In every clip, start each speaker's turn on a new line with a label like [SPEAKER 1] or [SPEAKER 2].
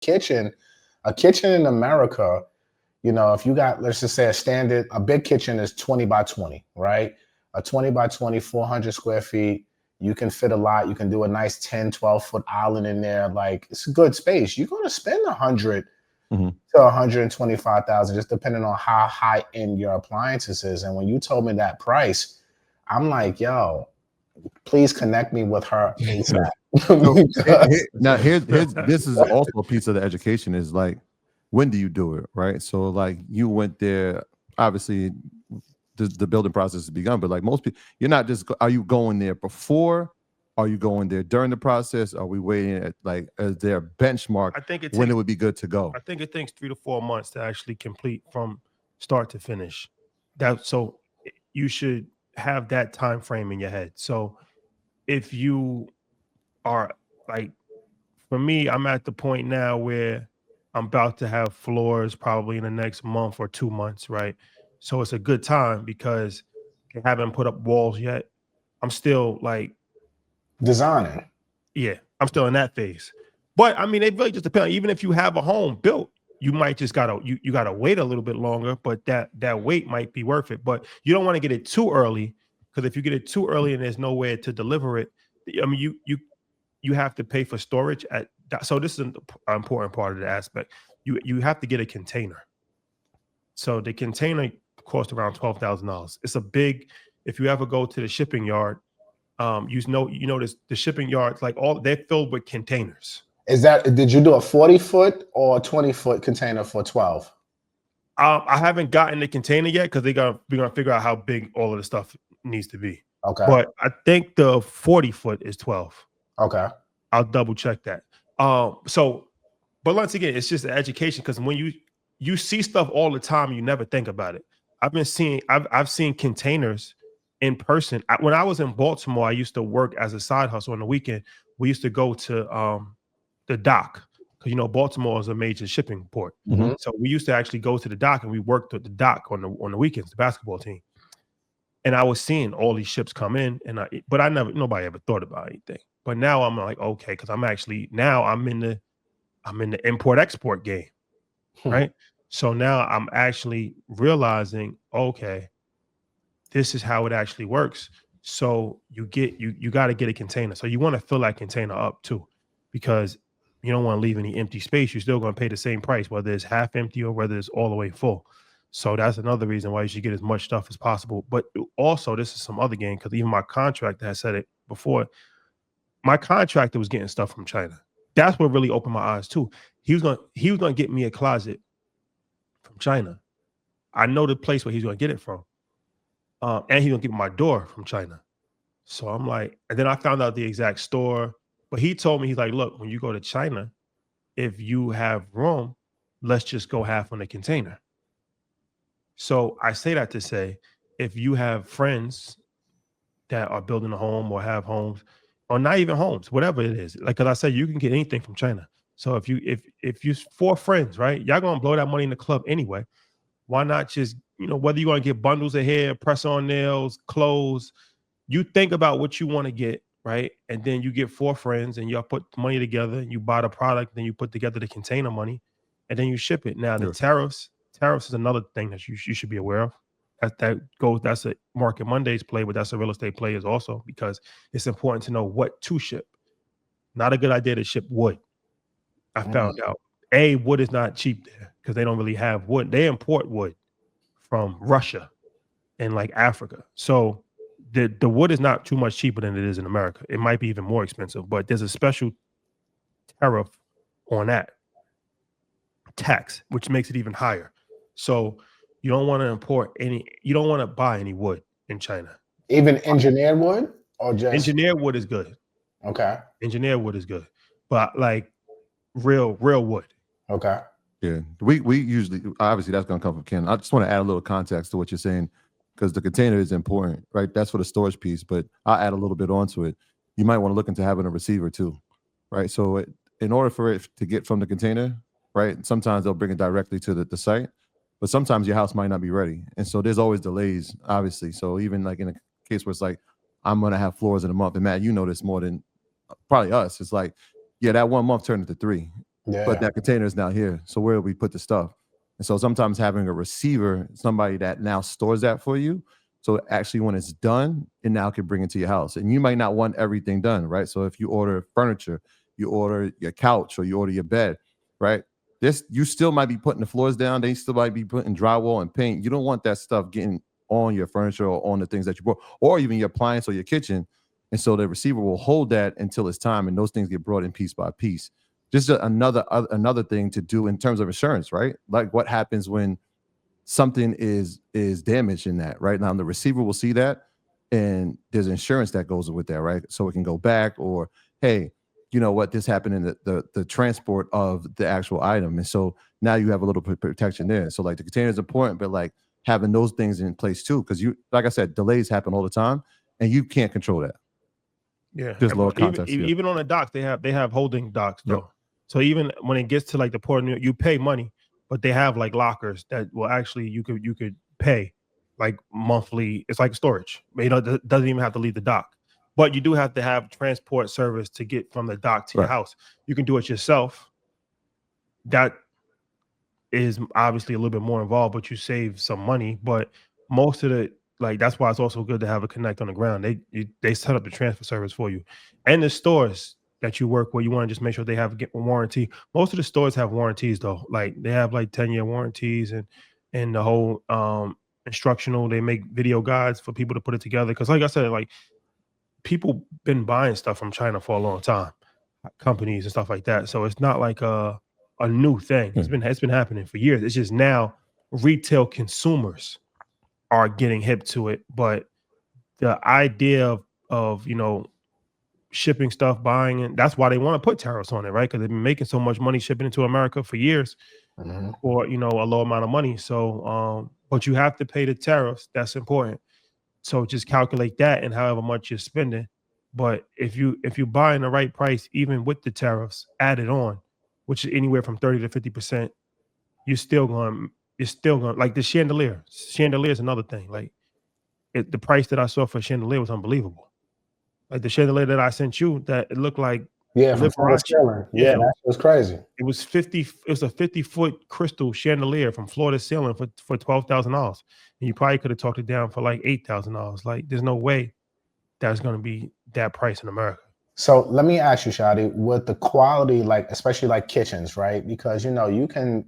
[SPEAKER 1] kitchen, a kitchen in America, if you got, let's just say a big kitchen is 20 by 20, right? A 20 by 20, 400 square feet. You can fit a lot. You can do a nice 10, 12-foot island in there. Like, it's a good space. You're going to spend 100 to 125,000, just depending on how high end your appliances is. And when you told me that price, I'm like, yo, please connect me with her ASAP.
[SPEAKER 2] Now, here's this is also a piece of the education is like, when do you do it, right? So like you went there, obviously the building process has begun, but like most people, you're not just, are you going there before? Are you going there during the process? Are we waiting at like, is there a benchmark when it would be good to go?
[SPEAKER 3] I think it takes 3 to 4 months to actually complete from start to finish. So you should have that time frame in your head. So if you are like, for me, I'm at the point now where I'm about to have floors probably in the next month or 2 months, right? So it's a good time because I haven't put up walls yet. I'm still like
[SPEAKER 1] designing.
[SPEAKER 3] Yeah, I'm still in that phase. But I mean, it really just depends. Even if you have a home built, you might just you gotta wait a little bit longer, but that wait might be worth it. But you don't want to get it too early, because if you get it too early and there's nowhere to deliver it, I mean, you have to pay for storage so this is an important part of the aspect. You have to get a container. So the container costs around $12,000. It's a big, if you ever go to the shipping yard, you notice the shipping yards, like they're filled with containers.
[SPEAKER 1] Did you do a 40-foot or a 20-foot container for 12?
[SPEAKER 3] I haven't gotten the container yet because we're gonna figure out how big all of the stuff needs to be.
[SPEAKER 1] Okay.
[SPEAKER 3] But I think the 40-foot is 12.
[SPEAKER 1] Okay.
[SPEAKER 3] I'll double check that. But once again, it's just an education, because when you see stuff all the time, you never think about it. I've seen containers in person. When I was in Baltimore, I used to work as a side hustle on the weekend. We used to go to the dock, because Baltimore is a major shipping port.
[SPEAKER 1] Mm-hmm.
[SPEAKER 3] So we used to actually go to the dock, and we worked at the dock on the weekends, the basketball team. And I was seeing all these ships come in, but nobody ever thought about anything. But now I'm like, okay, because I'm in the import export game, right? So now I'm actually realizing, okay, this is how it actually works. So you got to get a container. So you want to fill that container up too, because you don't want to leave any empty space. You're still going to pay the same price, whether it's half empty or whether it's all the way full. So that's another reason why you should get as much stuff as possible. But also, this is some other game, because even my contractor has said it before. My contractor was getting stuff from China. That's what really opened my eyes too. He was gonna get me a closet from China. I know the place where he's gonna get it from, and he's gonna get my door from China. So I'm like, and then I found out the exact store. But he told me, he's like, look, when you go to China, if you have room, let's just go half on the container. So I say that to say, if you have friends that are building a home or have homes, or not even homes, whatever it is, like, because I said, you can get anything from China. So if you 4 friends, right, y'all gonna blow that money in the club anyway. Why not just, whether you're gonna get bundles of hair, press on nails, clothes, you think about what you want to get, right? And then you get 4 friends and y'all put money together and you buy the product, then you put together the container money, and then you ship it. Now the tariffs is another thing that you should be aware of. That's a Market Mondays play, but that's a real estate play as also, because it's important to know what to ship. Not a good idea to ship wood. I found out. Wood is not cheap there because they don't really have wood. They import wood from Russia and like Africa. So the wood is not too much cheaper than it is in America. It might be even more expensive, but there's a special tariff on that tax, which makes it even higher. So you don't want to buy any wood in China.
[SPEAKER 1] Even engineered wood, or just
[SPEAKER 3] engineered wood is good.
[SPEAKER 1] Okay.
[SPEAKER 3] Engineered wood is good, but like real wood.
[SPEAKER 1] Okay.
[SPEAKER 2] Yeah, we usually, obviously that's going to come from Ken. I just want to add a little context to what you're saying, because the container is important, right? That's for the storage piece, but I'll add a little bit onto it. You might want to look into having a receiver too, right? So in order for it to get from the container, right, sometimes they'll bring it directly to the site, but sometimes your house might not be ready. And so there's always delays, obviously. So even like in a case where it's like, I'm going to have floors in a month, and Matt, you know this more than probably us. It's like, yeah, that 1 month turned into 3. but
[SPEAKER 1] Yeah.
[SPEAKER 2] that container is now here. So where do we put the stuff? And so sometimes having a receiver, somebody that now stores that for you. So actually when it's done, it now can bring it to your house. And you might not want everything done, right? So if you order furniture, you order your couch or you order your bed, right? This you still might be putting the floors down. They still might be putting drywall and paint. You don't want that stuff getting on your furniture or on the things that you bought, or even your appliance or your kitchen. And so the receiver will hold that until it's time, and those things get brought in piece by piece. Just another thing to do in terms of insurance, right? Like what happens when something is damaged in that, right? Now the receiver will see that, and there's insurance that goes with that, right? So it can go back, or hey, you know what, this happened in the transport of the actual item, and so now you have a little bit of protection there. So like the container is important, but like having those things in place too, because you, like I said, delays happen all the time, and you can't control that.
[SPEAKER 3] Yeah,
[SPEAKER 2] Just lower
[SPEAKER 3] even
[SPEAKER 2] context. Yeah.
[SPEAKER 3] even on the docks, they have holding docks though.
[SPEAKER 2] Yep.
[SPEAKER 3] So even when it gets to like the port, you pay money, but they have like lockers that will actually you could pay like monthly. It's like storage. You know, it doesn't even have to leave the dock, but you do have to have transport service to get from the dock to your
[SPEAKER 2] Right.
[SPEAKER 3] house. You can do it yourself. That is obviously a little bit more involved, but you save some money. But most of the like that's why it's also good to have a connect on the ground. They set up the transfer service for you, and the stores that you work where you want to just make sure they have a warranty. Most of the stores have warranties though, like they have like 10-year warranties and the whole instructional. They make video guides for people to put it together because, like I said, like people been buying stuff from China for a long time, companies and stuff like that. So it's not like a new thing.
[SPEAKER 2] Yeah.
[SPEAKER 3] It's been happening for years. It's just now retail consumers are getting hip to it. But the idea of shipping stuff, buying it, that's why they want to put tariffs on it, right? Because they've been making so much money shipping into America for years
[SPEAKER 1] Mhm.
[SPEAKER 3] for a low amount of money. So but you have to pay the tariffs. That's important. So just calculate that and however much you're spending. But if you buy in the right price, even with the tariffs added on, which is anywhere from 30 to 50%, you're still going like the chandelier. Chandelier is another thing. Like the price that I saw for chandelier was unbelievable. Like the chandelier that I sent you, that it looked like
[SPEAKER 1] Yeah, from Florida
[SPEAKER 3] Liberace.
[SPEAKER 1] Ceiling. Yeah,
[SPEAKER 3] Yeah,
[SPEAKER 1] that was crazy.
[SPEAKER 3] it was 50. It was a 50-foot crystal chandelier from floor to ceiling for $12,000. And you probably could have talked it down for like $8,000. Like there's no way that's going to be that price in America.
[SPEAKER 1] So let me ask you, Shadi, with the quality, like especially like kitchens, right? Because you can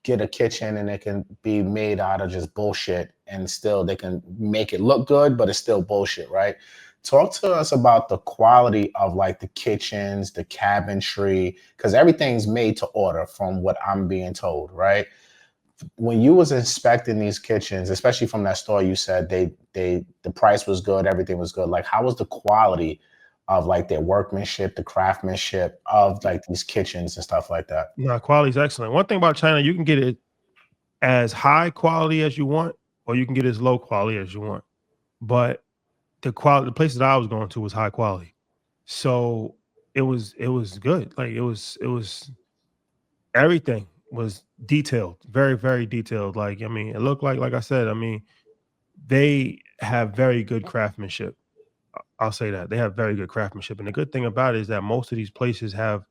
[SPEAKER 1] get a kitchen and it can be made out of just bullshit, and still they can make it look good, but it's still bullshit, right? Talk to us about the quality of like the kitchens, the cabinetry, because everything's made to order from what I'm being told, right? When you was inspecting these kitchens, especially from that store, you said the price was good, everything was good. Like, how was the quality of like their workmanship, the craftsmanship of like these kitchens and stuff like that?
[SPEAKER 3] No, quality is excellent. One thing about China, you can get it as high quality as you want, or you can get as low quality as you want. But the places I was going to was high quality. So it was good. Like it was everything was detailed, very, very detailed. Like, I mean, it looked like I said, I mean, they have very good craftsmanship. I'll say that. They have very good craftsmanship. And the good thing about it is that most of these places have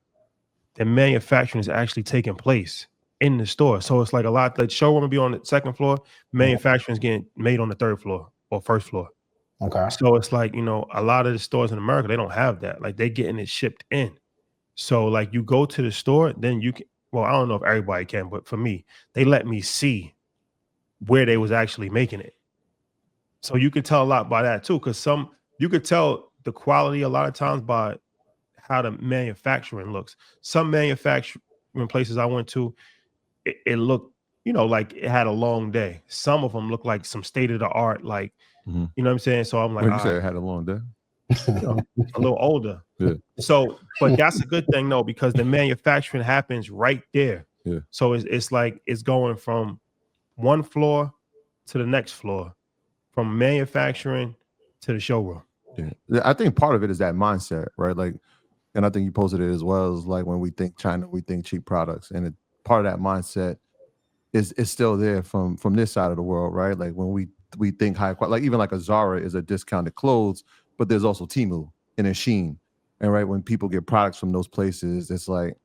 [SPEAKER 3] the manufacturing is actually taking place in the store. So it's like a lot, the showroom will be on the second floor,
[SPEAKER 1] Mhm.
[SPEAKER 3] manufacturing is getting made on the third floor or first floor.
[SPEAKER 1] Okay.
[SPEAKER 3] So it's like, a lot of the stores in America, they don't have that. Like they're getting it shipped in. So like you go to the store, then you can, well, I don't know if everybody can, but for me, they let me see where they was actually making it. So you could tell a lot by that too, because you could tell the quality a lot of times by how the manufacturing looks. Some manufacturing places I went to, it looked, like it had a long day. Some of them look like some state of the art, like,
[SPEAKER 2] Mhm.
[SPEAKER 3] you know what I'm saying? So I'm like,
[SPEAKER 2] When
[SPEAKER 3] all
[SPEAKER 2] you say
[SPEAKER 3] right,
[SPEAKER 2] I had a long day.
[SPEAKER 3] a little older.
[SPEAKER 2] Yeah.
[SPEAKER 3] So, but that's a good thing though, because the manufacturing happens right there.
[SPEAKER 2] Yeah.
[SPEAKER 3] So it's like it's going from one floor to the next floor, from manufacturing to the showroom.
[SPEAKER 2] Yeah. I think part of it is that mindset, right? Like, and I think you posted it as well, as like when we think China, we think cheap products. And part of that mindset is still there from this side of the world, right? Like when we think high quality, like even like a Zara is a discounted clothes, but there's also Temu and a Shein. And right when people get products from those places, it's like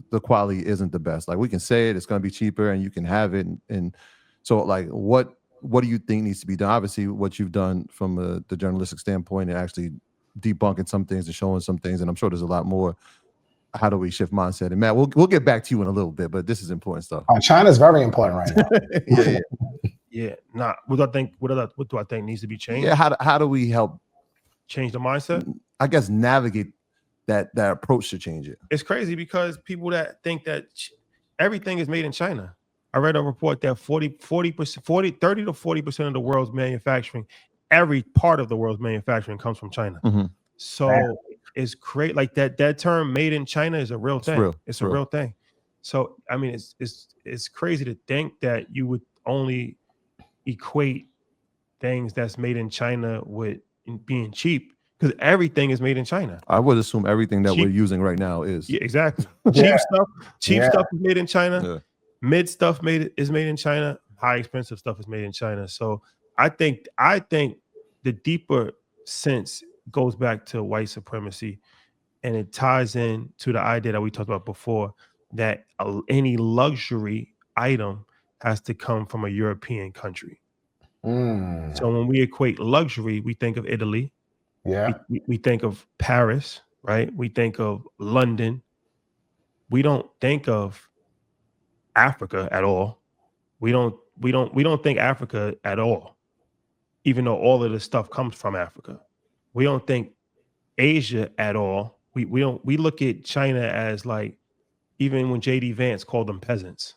[SPEAKER 2] the quality isn't the best. Like we can say it's going to be cheaper and you can have it. And so like, what do you think needs to be done? Obviously what you've done from the journalistic standpoint and actually debunking some things and showing some things. And I'm sure there's a lot more. How do we shift mindset? And Matt, we'll get back to you in a little bit, but this is important stuff.
[SPEAKER 1] China's very important right now.
[SPEAKER 2] Yeah.
[SPEAKER 3] Yeah. Nah. What do I think needs to be changed?
[SPEAKER 2] Yeah. How do we help
[SPEAKER 3] change the mindset?
[SPEAKER 2] I guess navigate that approach to change it.
[SPEAKER 3] It's crazy because people that think that everything is made in China. I read a report that 30 to 40% of the world's manufacturing, every part of the world's manufacturing comes from China.
[SPEAKER 2] Mm-hmm.
[SPEAKER 3] So it's great. Like that term "made in China" is a real thing. It's a real thing. So I mean, it's crazy to think that you would only equate things that's made in China with being cheap, because everything is made in China.
[SPEAKER 2] I would assume everything that we're using right now is.
[SPEAKER 3] Yeah, exactly. Cheap stuff is made in China. Yeah. Mid stuff is made in China. High expensive stuff is made in China. So I think the deeper sense goes back to white supremacy, and it ties in to the idea that we talked about before, that any luxury item has to come from a European country. So when we equate luxury, we think of Italy.
[SPEAKER 1] Yeah.
[SPEAKER 3] We think of Paris, right? We think of London. We don't think of Africa at all. We don't think Africa at all, even though all of this stuff comes from Africa. We don't think Asia at all. We look at China as, like, even when J.D. Vance called them peasants,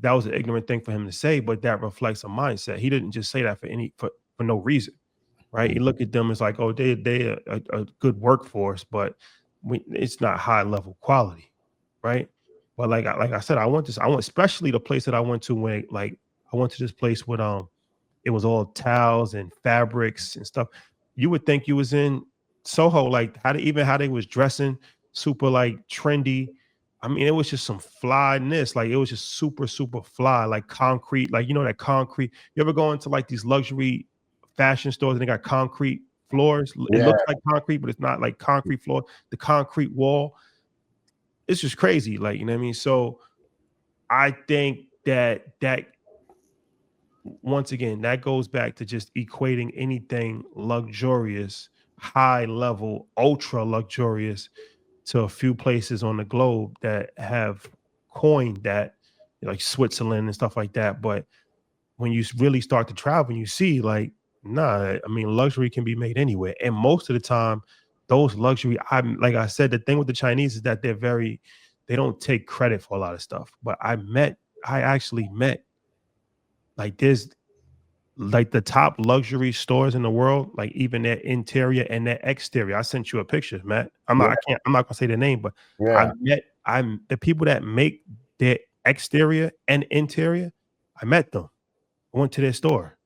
[SPEAKER 3] that was an ignorant thing for him to say, but that reflects a mindset. He didn't just say that for no reason, right? He looked at them as like, oh, they a good workforce, but it's not high level quality, right? But like I said, I want especially the place that I went to when, like, I went to this place with it was all towels and fabrics and stuff. You would think you was in Soho, like how they was dressing, super like trendy. I mean, it was just some flyness. Like, it was just super, super fly, like concrete. Like, you know, that concrete. You ever go into like these luxury fashion stores and they got concrete floors? It looks like concrete, but it's not like concrete floor. The concrete wall. It's just crazy. Like, you know what I mean? So I think that once again, that goes back to just equating anything luxurious, high level, ultra luxurious to a few places on the globe that have coined that, like Switzerland and stuff like that. But when you really start to travel, you see, like, nah, I mean, luxury can be made anywhere. And most of the time, those luxury, like I said, the thing with the Chinese is that they don't take credit for a lot of stuff. But I actually met, like, there's like the top luxury stores in the world, like even their interior and their exterior. I sent you a picture, Matt. I'm not gonna say the name, but I'm the people that make their exterior and interior. I met them. I went to their store,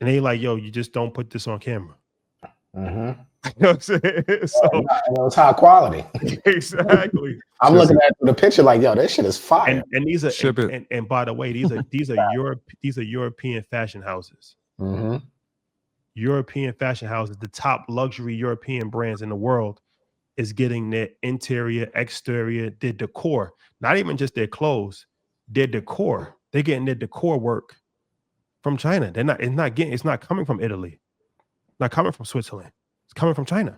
[SPEAKER 3] and they like, yo, you just don't put this on camera.
[SPEAKER 1] Mm-hmm.
[SPEAKER 3] You know what I'm saying? So
[SPEAKER 1] it's high quality.
[SPEAKER 3] Exactly.
[SPEAKER 1] I'm looking at the picture like, yo, this shit is fire.
[SPEAKER 3] And these are and by the way, these are European fashion houses.
[SPEAKER 1] Mm-hmm.
[SPEAKER 3] European fashion houses, the top luxury European brands in the world, is getting their interior, exterior, their decor, not even just their clothes, their decor. They're getting their decor work from China. It's not coming from Italy, not coming from Switzerland. It's coming from China.